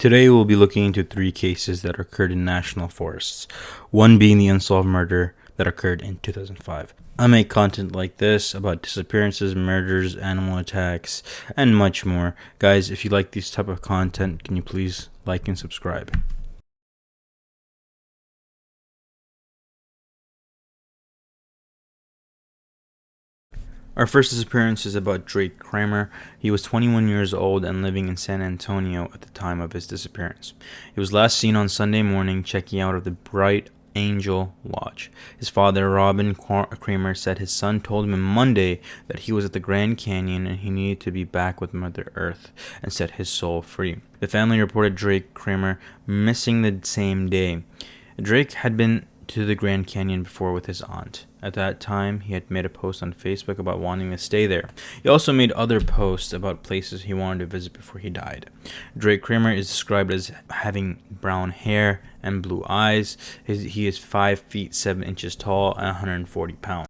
Today we'll be looking into 3 cases that occurred in national forests, one being the unsolved murder that occurred in 2005. I make content like this about disappearances, murders, animal attacks, and much more. Guys, if you like this type of content, can you please like and subscribe? Our first disappearance is about Drake Kramer. He was 21 years old and living in San Antonio at the time of his disappearance. He was last seen on Sunday morning checking out of the Bright Angel Lodge. His father, Robin Kramer, said his son told him on Monday that he was at the Grand Canyon and he needed to be back with Mother Earth and set his soul free. The family reported Drake Kramer missing the same day. Drake had been to the Grand Canyon before with his aunt. At that time, he had made a post on Facebook about wanting to stay there. He also made other posts about places he wanted to visit before he died. Drake Kramer is described as having brown hair and blue eyes. He is 5 feet 7 inches tall and 140 pounds.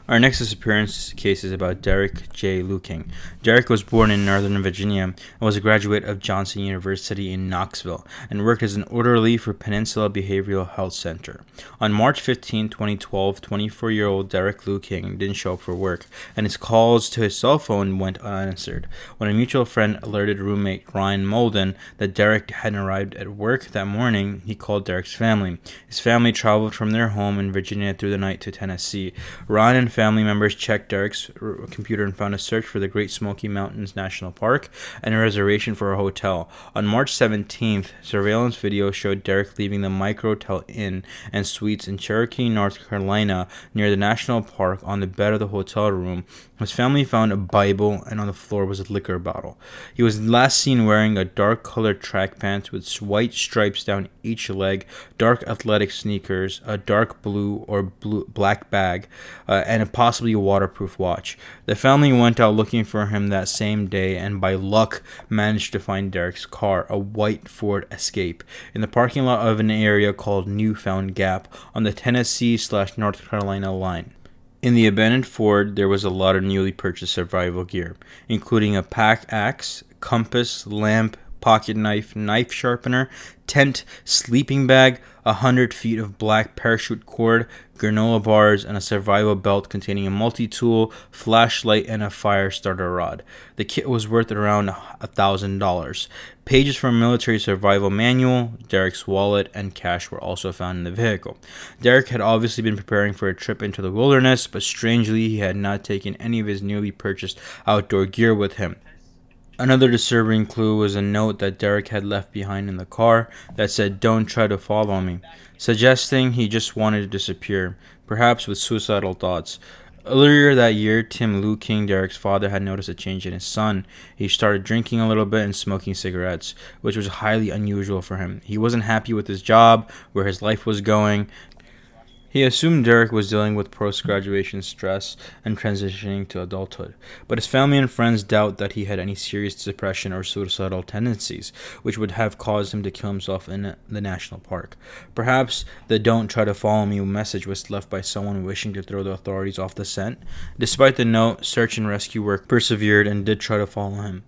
Our next disappearance case is about Derek J. Luking. Derek was born in Northern Virginia and was a graduate of Johnson University in Knoxville and worked as an orderly for Peninsula Behavioral Health Center. On March 15, 2012, 24-year-old Derek Luking didn't show up for work, and his calls to his cell phone went unanswered. When a mutual friend alerted roommate Ryan Molden that Derek hadn't arrived at work that morning, he called Derek's family. His family traveled from their home in Virginia through the night to Tennessee. Ryan and family members checked Derek's computer and found a search for the Great Smoky Mountains National Park and a reservation for a hotel. On March 17th, surveillance video showed Derek leaving the Microtel Inn and Suites in Cherokee, North Carolina, near the national park. On the bed of the hotel room, his family found a Bible, and on the floor was a liquor bottle. He was last seen wearing a dark-colored track pants with white stripes down each leg, dark athletic sneakers, a dark blue or black bag, and possibly a waterproof watch. The family went out looking for him that same day and by luck managed to find Derek's car, a white Ford Escape, in the parking lot of an area called Newfound Gap on the Tennessee/North Carolina line. In the abandoned Ford, there was a lot of newly purchased survival gear, including a pack axe, compass, lamp, pocket knife, knife sharpener, tent, sleeping bag, 100 feet of black parachute cord, granola bars, and a survival belt containing a multi-tool, flashlight, and a fire starter rod. The kit was worth around $1,000. Pages from a military survival manual, Derek's wallet, and cash were also found in the vehicle. Derek had obviously been preparing for a trip into the wilderness, but strangely he had not taken any of his newly purchased outdoor gear with him. Another disturbing clue was a note that Derek had left behind in the car that said, "Don't try to follow me," suggesting he just wanted to disappear, perhaps with suicidal thoughts. Earlier that year, Tim Luking, Derek's father, had noticed a change in his son. He started drinking a little bit and smoking cigarettes, which was highly unusual for him. He wasn't happy with his job, where his life was going. He assumed Derek was dealing with post-graduation stress and transitioning to adulthood, but his family and friends doubt that he had any serious depression or suicidal tendencies, which would have caused him to kill himself in the national park. Perhaps the "don't try to follow me" message was left by someone wishing to throw the authorities off the scent. Despite the note, search and rescue work persevered and did try to follow him.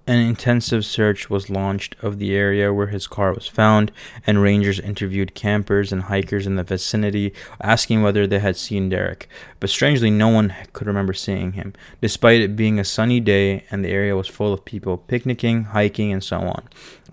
An intensive search was launched of the area where his car was found, and rangers interviewed campers and hikers in the vicinity, asking whether they had seen Derek. But strangely, no one could remember seeing him, despite it being a sunny day and the area was full of people picnicking, hiking, and so on.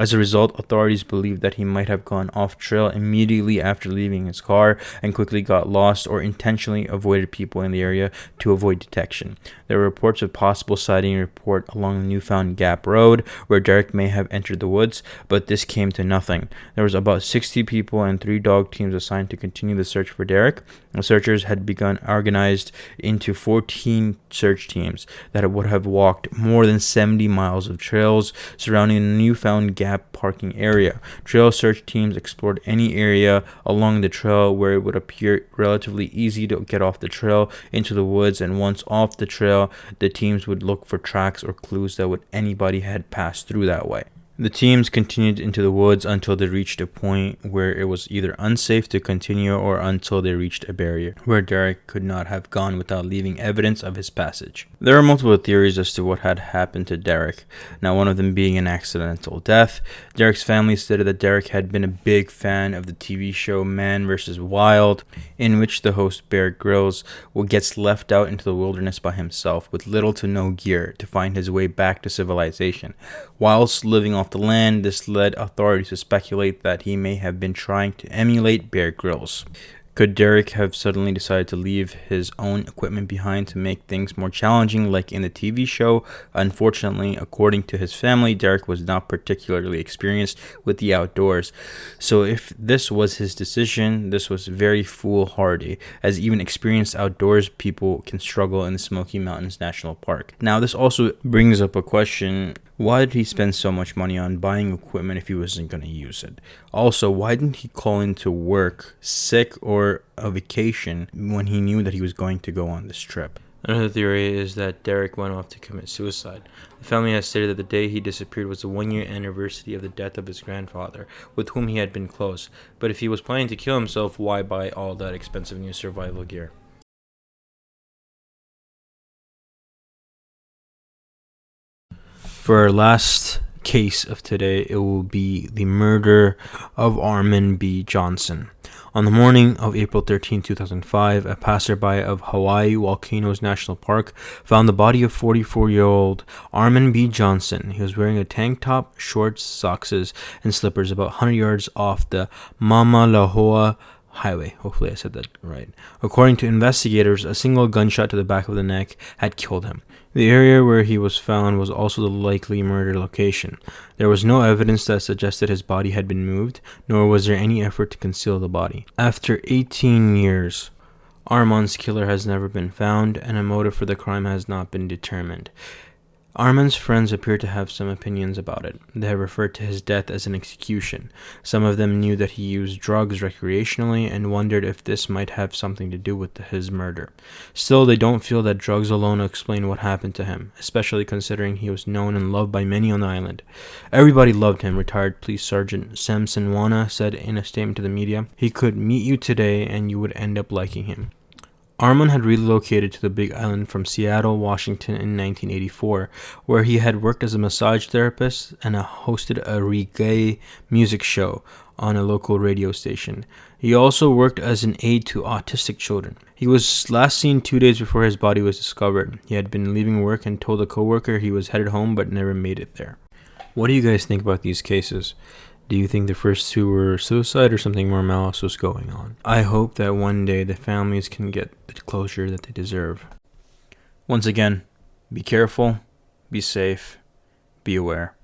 As a result, authorities believed that he might have gone off trail immediately after leaving his car and quickly got lost or intentionally avoided people in the area to avoid detection. There were reports of possible sighting report along the Newfound Gap Road where Derek may have entered the woods, but this came to nothing. There was about 60 people and 3 dog teams assigned to continue the search for Derek. The searchers had begun organized into 14 search teams that would have walked more than 70 miles of trails surrounding the Newfound Gap parking area. Trail search teams explored any area along the trail where it would appear relatively easy to get off the trail into the woods, and once off the trail, the teams would look for tracks or clues that anybody had passed through that way. The teams continued into the woods until they reached a point where it was either unsafe to continue or until they reached a barrier where Derek could not have gone without leaving evidence of his passage. There are multiple theories as to what had happened to Derek, now one of them being an accidental death. Derek's family stated that Derek had been a big fan of the TV show Man vs. Wild, in which the host Bear Grylls gets left out into the wilderness by himself with little to no gear to find his way back to civilization. Whilst living off the land, this led authorities to speculate that he may have been trying to emulate Bear Grylls. Could Derek have suddenly decided to leave his own equipment behind to make things more challenging like in the TV show? Unfortunately, according to his family, Derek was not particularly experienced with the outdoors. So if this was his decision, this was very foolhardy, as even experienced outdoors people can struggle in the Smoky Mountains National Park. Now, this also brings up a question. Why did he spend so much money on buying equipment if he wasn't going to use it? Also, why didn't he call into work sick or a vacation when he knew that he was going to go on this trip? Another theory is that Derek went off to commit suicide. The family has stated that the day he disappeared was the 1-year anniversary of the death of his grandfather, with whom he had been close. But if he was planning to kill himself, why buy all that expensive new survival gear? For our last case of today, it will be the murder of Armin B. Johnson. On the morning of April 13, 2005, a passerby of Hawaii Volcanoes National Park found the body of 44-year-old Armin B. Johnson. He was wearing a tank top, shorts, socks, and slippers about 100 yards off the Mamalahoa Highway. Hopefully I said that right. According to investigators, a single gunshot to the back of the neck had killed him. The area where he was found was also the likely murder location. There was no evidence that suggested his body had been moved, nor was there any effort to conceal the body. After 18 years, Armin's killer has never been found, and a motive for the crime has not been determined. Armin's friends appear to have some opinions about it. They have referred to his death as an execution. Some of them knew that he used drugs recreationally and wondered if this might have something to do with his murder. Still, they don't feel that drugs alone explain what happened to him, especially considering he was known and loved by many on the island. Everybody loved him, retired Police Sergeant Samson Wana said in a statement to the media. He could meet you today and you would end up liking him. Armin had relocated to the Big Island from Seattle, Washington in 1984, where he had worked as a massage therapist and hosted a reggae music show on a local radio station. He also worked as an aide to autistic children. He was last seen 2 days before his body was discovered. He had been leaving work and told a coworker he was headed home but never made it there. What do you guys think about these cases? Do you think the first two were suicide or something more malice was going on? I hope that one day the families can get the closure that they deserve. Once again, be careful, be safe, be aware.